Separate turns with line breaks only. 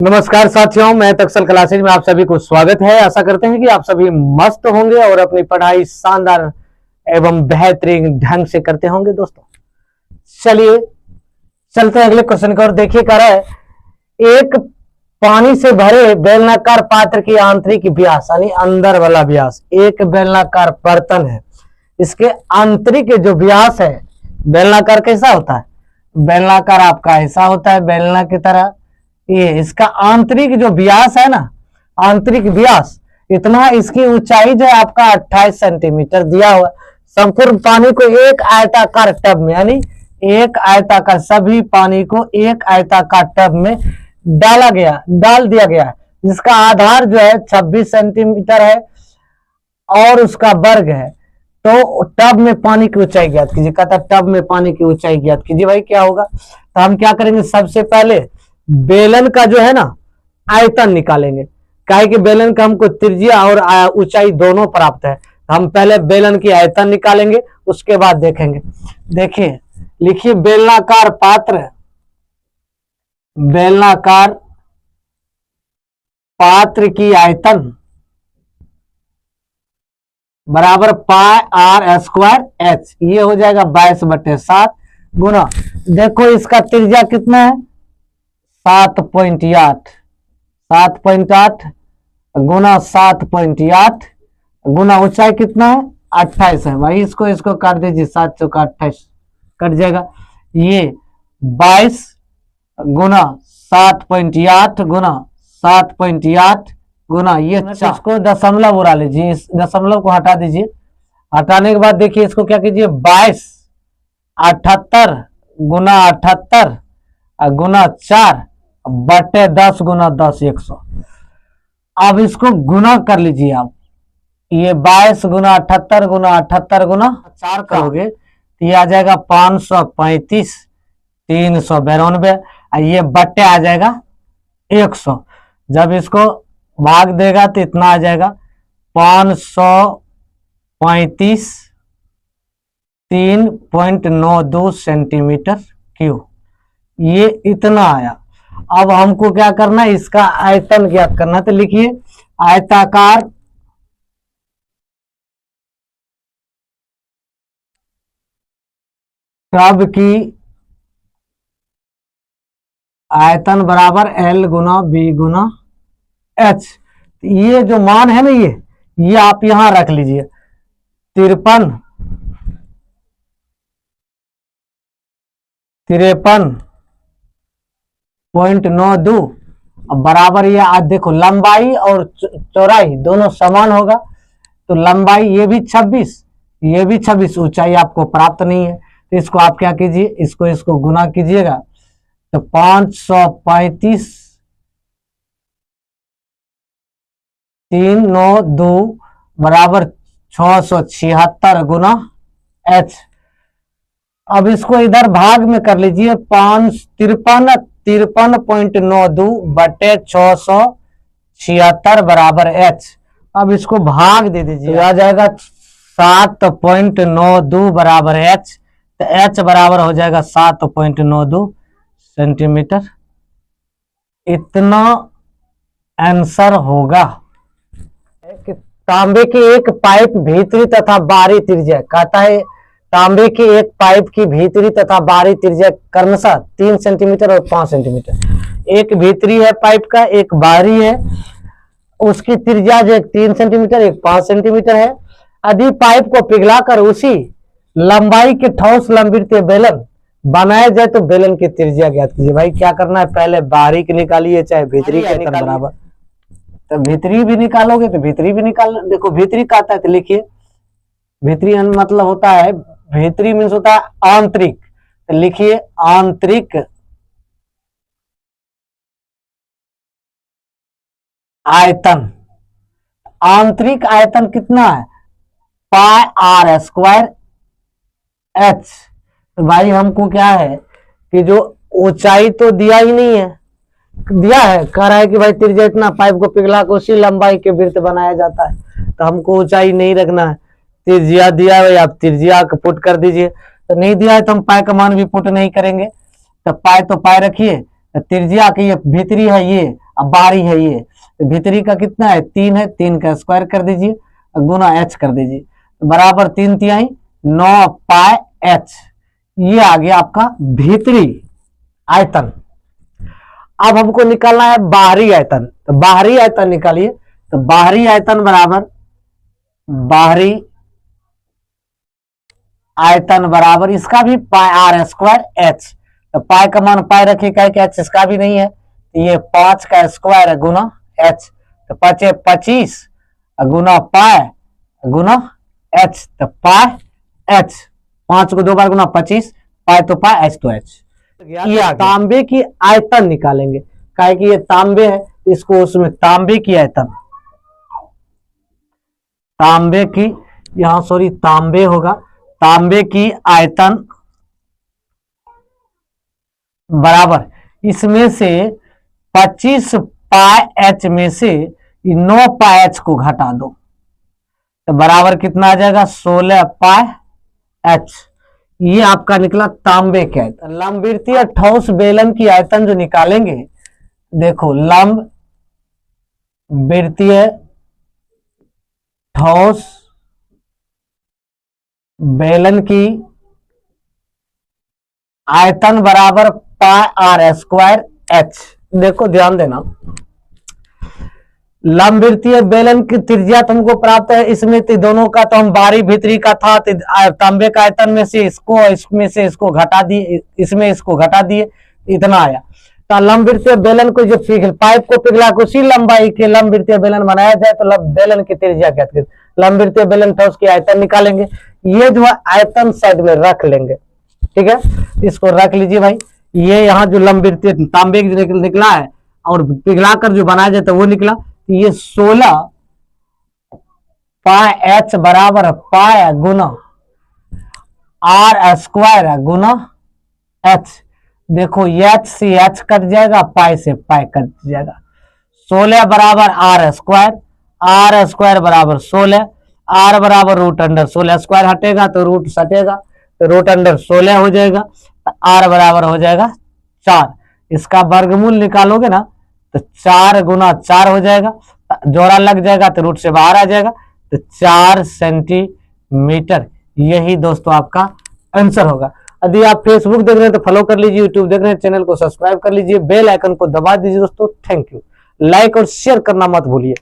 नमस्कार साथियों, मैं तक्सल क्लासेज में आप सभी को स्वागत है। आशा करते हैं कि आप सभी मस्त होंगे और अपनी पढ़ाई शानदार एवं बेहतरीन ढंग से करते होंगे। दोस्तों चलिए चलते हैं अगले क्वेश्चन की ओर। देखिए कह रहा है, एक पानी से भरे बेलनाकार पात्र की आंतरिक व्यास यानी अंदर वाला व्यास, एक बेलनाकार बर्तन है, इसके आंतरिक जो व्यास है, बेलनाकार कैसा होता है? बेलनाकार आपका ऐसा होता है बेलना की तरह। ये इसका आंतरिक जो व्यास है ना, आंतरिक व्यास इतना, इसकी ऊंचाई जो है आपका 28 सेंटीमीटर दिया हुआ। संपूर्ण पानी को एक आयताकार टब में, यानी एक आयताकार, सभी पानी को एक आयताकार टब में डाल दिया गया है, जिसका आधार जो है 26 सेंटीमीटर है और उसका वर्ग है। तो टब में पानी की ऊंचाई ज्ञात कीजिए। कहता है टब में पानी की ऊंचाई ज्ञात कीजिए। भाई क्या होगा? तो हम क्या करेंगे, सबसे पहले बेलन का जो है ना आयतन निकालेंगे। काहे कि बेलन का हमको त्रिज्या और ऊंचाई दोनों प्राप्त है। हम पहले बेलन की आयतन निकालेंगे, उसके बाद देखेंगे। देखिए लिखिए, बेलनाकार पात्र, बेलनाकार पात्र की आयतन बराबर पाई आर स्क्वायर एच, ये हो जाएगा 22/7 गुना, देखो इसका त्रिज्या कितना है 7.8, 7.8 गुना 7.8 गुना ऊंचाई कितना है 28 है। भाई इसको काट दीजिए, 7 चौका 28 कट जाएगा। ये 22 गुना 7.8 गुना 7.8 गुना ये इसको दशमलव उड़ा लीजिए, इस दशमलव को हटा दीजिए। हटाने के बाद देखिए इसको क्या कीजिए, 22 78 गुना 78 गुना 4 बटे 10 गुना 10 100। अब इसको गुना कर लीजिए आप, ये 22 गुना 78 गुना 78 गुना 4 करोगे तो ये आ जाएगा 535 392, ये बटे आ जाएगा 100। जब इसको भाग देगा तो इतना आ जाएगा 535 3.92 सेंटीमीटर क्यूब, ये इतना आया। अब हमको क्या करना है, इसका आयतन ज्ञात करना है। तो लिखिए आयताकार टब की आयतन बराबर L गुना B गुना H। ये जो मान है ना, ये आप यहां रख लीजिए, 53.92 बराबर ये आज देखो लंबाई और चौड़ाई दोनों समान होगा, तो लंबाई ये भी 26 ये भी 26, ऊंचाई आपको प्राप्त नहीं है। तो इसको आप क्या कीजिए, इसको गुना कीजिएगा, तो 535 392 बराबर 676 गुना H। अब इसको इधर भाग में कर लीजिए, 53.92 बटे 676 बराबर H। अब इसको भाग दे दीजिए, आ जाएगा 7.92 बराबर H। तो H बराबर हो जाएगा 7.92 सेंटीमीटर। इतना आंसर होगा। तांबे की एक पाइप भीतरी तथा बाहरी त्रिज्या, कहता है तांबे की एक पाइप की भीतरी तथा बाहरी त्रिज्या क्रमशः 3 सेंटीमीटर और 5 सेंटीमीटर। एक भीतरी है पाइप का, एक बाहरी है, उसकी त्रिज्या जो 3 सेंटीमीटर एक 5 सेंटीमीटर है। यदि पाइप को पिघलाकर उसी लंबाई के ठोस लंबवृत्तीय बेलन बनाया जाए तो बेलन की त्रिज्या ज्ञात कीजिए। भाई क्या करना है, पहले बाहरी की निकालिए चाहे भीतरी के बराबर। तो भीतरी भी निकालोगे तो भीतरी भी निकाल, देखो भीतरी का आता है तो लिखिए, भीतरी मतलब होता है, भीतरी मीन्स होता है आंतरिक, तो लिखिए आंतरिक आयतन। आंतरिक आयतन कितना है, पाई आर स्क्वायर एच। तो भाई हमको क्या है कि जो ऊंचाई तो दिया ही नहीं है, दिया है, कह रहा है कि भाई त्रिज्या इतना, पाइप को पिघला कर उसी लंबाई के वृत्त बनाया जाता है, तो हमको ऊंचाई नहीं रखना है। त्रिज्या दिया है, आप त्रिज्या को पुट कर दीजिए। तो नहीं दिया है तो हम पाई का मान भी पुट नहीं करेंगे। तो पाई रखिए, त्रिज्या की ये भीतरी है ये, अब बाहरी है ये, तो भीतरी का कितना है 3 है, 3 का स्क्वायर कर दीजिए गुना h कर दीजिए, बराबर 3/3 9 पाई h। ये आ गया आपका भीतरी आयतन। अब हमको निकालना है बाहरी आयतन, तो बाहरी आयतन निकालिए। तो बाहरी आयतन बराबर बाहरी आयतन बराबर इसका भी पाई आर स्क्वायर एच। तो पाई का मान पाई रखिए, क्या कि एच इसका भी नहीं है, तो ये 5 का स्क्वायर है गुना एच, तो 5 25 गुना पाई गुना एच, तो पाई एच, 5 को 2 बार गुना 25, पाई तो पाई एच तो एच। ये तांबे की आयतन निकालेंगे, क्या कि ये तांबे है, इसको उसमें तांबे की आयतन, तांबे की, यहां सॉरी तांबे होगा, तांबे की आयतन बराबर इसमें से 25 पाई एच में से 9 पाई एच को घटा दो, तो बराबर कितना आ जाएगा 16 पाई एच। ये आपका निकला तांबे के आयतन। लंबवृत्तीय ठोस बेलन की आयतन जो निकालेंगे, देखो लंब वृत्तीय ठोस बेलन की आयतन बराबर पाई आर स्क्वायर एच। देखो ध्यान देना, लंबवृत्तीय बेलन की त्रिज्या तुमको प्राप्त है, इसमें दोनों का तो हम बाहरी भीतरी का था, तांबे का आयतन में से इसको, इसमें से इसको घटा दिए, इसमें इसको घटा दिए, इतना आया। तो लंबवृत्तीय बेलन को जो पाइप को पिघला के उसी लंबाई के लंबवृत्तीय बेलन बनाया जाए तो बेलन की त्रिज्या क्या है, लंबवृत्तीय बेलन था उसकी आयतन निकालेंगे। ये जो है आयतन साइड में रख लेंगे, ठीक है, इसको रख लीजिए भाई। ये यहाँ जो लंबवृत्तीय तांबे निकला है और पिघला कर जो बनाया जाता है वो निकला, ये 16 पाई एच बराबर पाई गुना आर स्क्वायर गुना एच। देखो एच से एच कट जाएगा, पाई से पाई कट जाएगा, 16 बराबर आर स्क्वायर बराबर 16, आर बराबर रूट अंडर 16, स्क्वायर हटेगा तो रूट सटेगा, तो रूट अंडर 16 हो जाएगा, तो आर बराबर हो जाएगा 4। इसका वर्गमूल निकालोगे ना तो 4 गुना 4 हो जाएगा, जोड़ा लग जाएगा तो रूट से बाहर आ जाएगा, तो 4 सेंटीमीटर। यही दोस्तों आपका आंसर होगा। यदि आप फेसबुक देख रहे हैं तो फॉलो कर लीजिए, यूट्यूब देख रहे हैं चैनल को सब्सक्राइब कर लीजिए, बेल आइकन को दबा दीजिए दोस्तों। Thank you. लाइक और शेयर करना मत भूलिए।